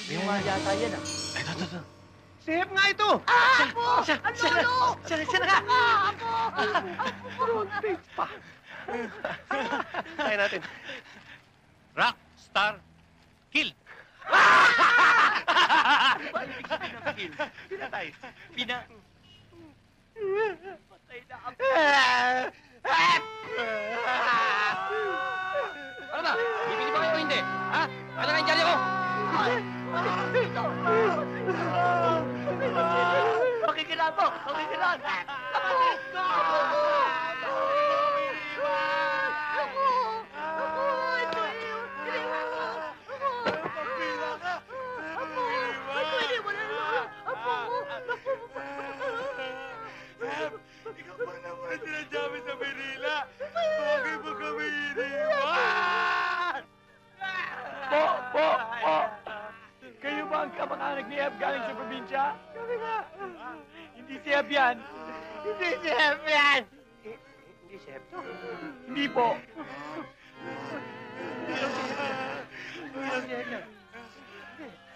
Yung nga yata yan, ah. Ito. Sihip nga ito! Apo! Siya na nga! Apo! Frontage pa! Tayo natin. Rock, star, kill! Pinatay. Patay na ako. Ano ba? Bibili ba kayo o hindi? Ha? Ano na yung dyaryo ko? Makikilan po! Makikilan! Ikaw pa naman sinadyamin sa Manila. Bakit mo kami iniwan? Po! Kayo ba ang kamag-anak ni Eb galing sa probinsya? Kami nga. Hindi si Eb yan. Hindi si Hep yan! Hindi si Eb to. Hindi po.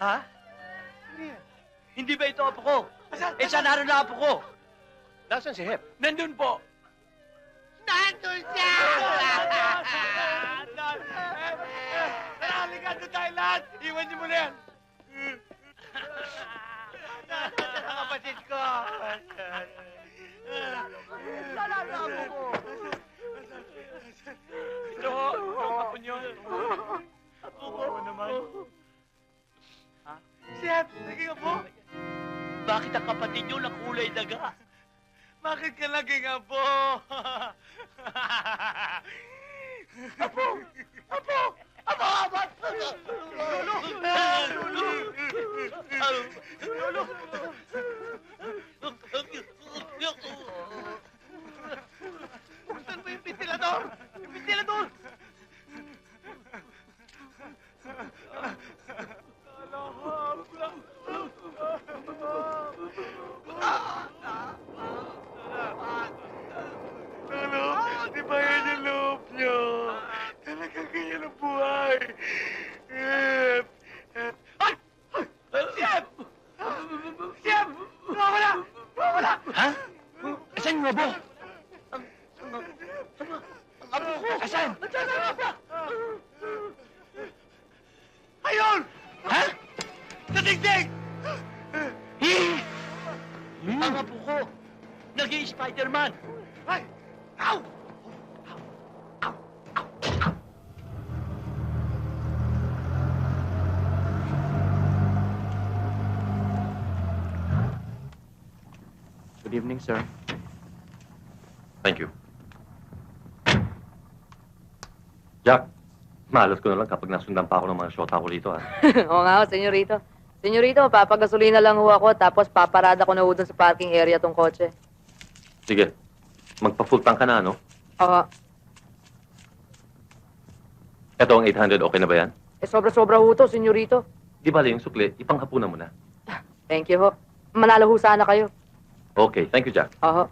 Ha? Hindi ba ito apo ko? Eh, saan naroon na apo ko? Nasaan si Hep? Nandun po. Nandun siya! Halika doon tayo lahat. Iwan niyo muna yan. Nasaan ang kapatid ko? Saan ang apo ko? Ito ho. Ang apo niyo. Apo ko? naman. Ha? Si Hep, naging apo. Bakit ang kapatid niyo na kulay daga? Bakit ka naging apo? Apo! Apo! Apo! Apo! Lolo! Lolo! Saan ba yung ventilador? Yung ventilador! Lolo, di ba yan yung loob niyo? Talagang ganyan ang buhay. Ay! Chef! Chef! Nawawala! Nawawala! Ha? Asan yung abo? Ang abo ko! Asan? Nandiyan na nga! Ayun! Ha? Sa dingding! Ang abo ko! Naging Spider-Man! Ay! Ow! Good evening, sir. Thank you. Jack, malas ko na lang kapag nasundan pa ako ng mga shota ko dito, ha? Oo nga ho, senyorito. Senyorito, papagasolina lang ho ako, tapos paparada ko na ho dun sa parking area tong kotse. Sige, magpa-full tank ka na, ano? Oo. Ito ang 800, okay na ba yan? Sobra-sobra ho to, senyorito. Di ba yung sukli, ipanghapunan mo na. Thank you ho. Manalo ho sana kayo. Okay, thank you, Jack. Oo.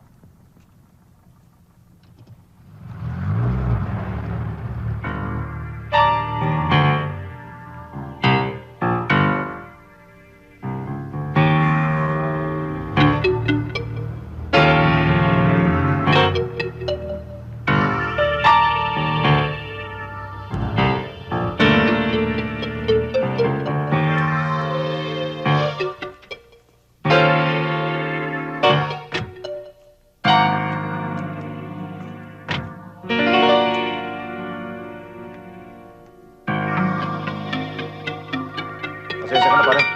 Pasensya ka na, parang.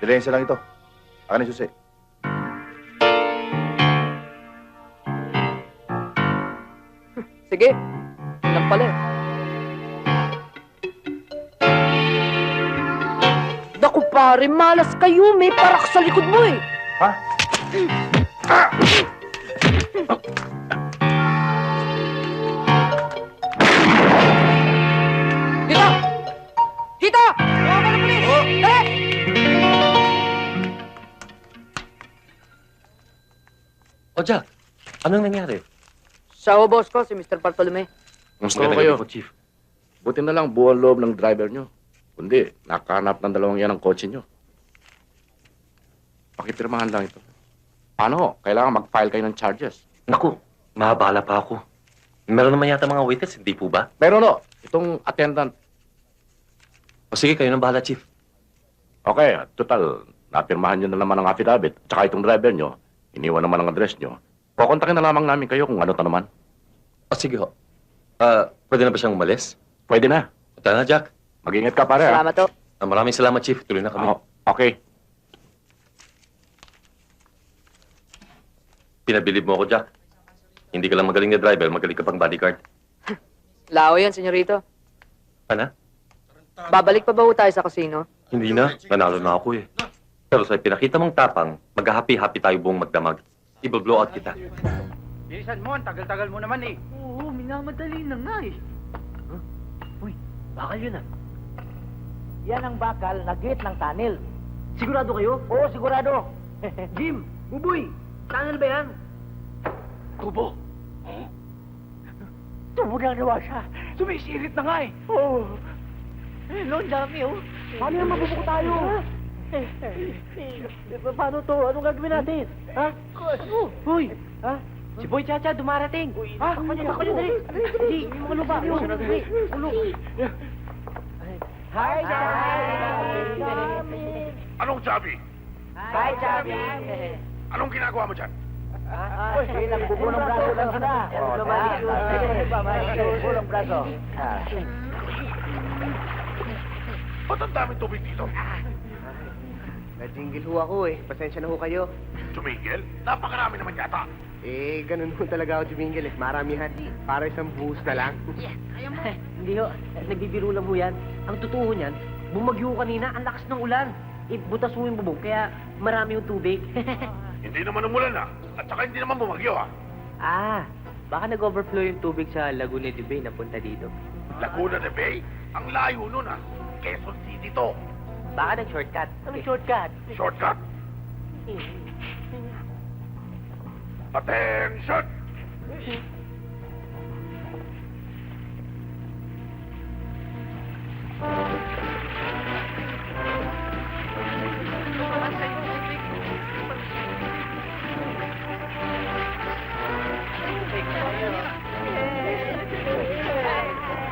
Dilensya lang ito. Akin yung susi. Sige. Yun lang pala eh. Naku pare, malas kayo. May parak sa likod mo eh. Ha? Dito! Dito! Tawag ng pulis! Dali! O, Jack, anong nangyari? Siya ho, boss ko, si Mr. Bartolome. Gusto ko Magandang kayo. gabi po, Chief. Buti na lang buong loob ng driver nyo. Kundi, nakahanap ng dalawang yan ang kotse nyo. Pakipirmahan lang ito. Ano? Kailangan mag-file kayo ng charges. Naku, mahabala pa ako. Meron naman yata mga witness, hindi po ba? Pero no, itong attendant. O sige, kayo nang bahala, Chief. Okay, total, napirmahan nyo na naman ang affidavit. Tsaka itong driver nyo, iniwan naman ang address nyo. Kukontakin na lamang namin kayo kung ano ta naman. O sige ho. Pwede na ba siyang umalis? Pwede na. Tara na, Jack. Mag-ingat ka, pare. Salamat to. Maraming salamat, Chief. Tuloy na kami. Okay. Pinabilib mo ako, Jack. Hindi ka lang magaling na driver, magaling ka pang bodyguard. Lao yan, senyorito. Ano? Babalik pa ba ho tayo sa casino? Hindi na. Nanalo na ako eh. Pero sa pinakita mong tapang, mag-happy-happy tayo buong magdamag. I-blow out kita. Bilisan mo, ang tagal-tagal mo naman eh. Oo, minamadali na nga eh. Uy, bakal yun ah. Yan ang bakal na gate ng tunnel. Sigurado kayo? Oo, sigurado. Jim, Buboy, tunnel ba yan? Tubo. Tubo na nawa siya. Sumisirit na nga eh. Oo. Hello, dami oh. Paano yan mabubuko tayo? Paano to? Anong gagawin natin? Ha? Hoy, Ha? si Boy Chacha dumarating. Ha? Kanya, dali. Hindi, yung mga lupa. Hi, Anong sabi? Hi, Chubby. Anong ginagawa mo dyan? Ay, nagbubuo ng braso lang sila. Nagbubuo ng braso. Ba't ang daming tubig dito? Najingle ho ako eh. Pasensya na ho kayo. Tumigil? Napakarami naman yata. Eh, ganun ho talaga ako tumingil eh. Maramihan. Para isang buhos na lang. Hindi ho, nagbibiro lang ho yan. Ang totoo niyan, bumagyo kanina, ang lakas ng ulan. Butas ho yung bubong, kaya marami yung tubig. Hindi naman umulan ah. At saka hindi naman bumagyo ah. Baka nag-overflow yung tubig sa Laguna de Bay na punta dito. Laguna de Bay? Ang layo nun ah. Quezon City to. Baka nag-shortcut. Anong shortcut? Shortcut? Attention!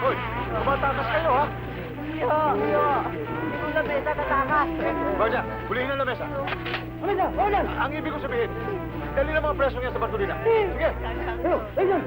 Hoy, tumatakas kayo ha? Ito na mesa katakas. Guardia, hulihin na mesa. Wala. Ang ibig ko sabihin, dali na mga preso niya sa Bartolina. Sige! Ayun.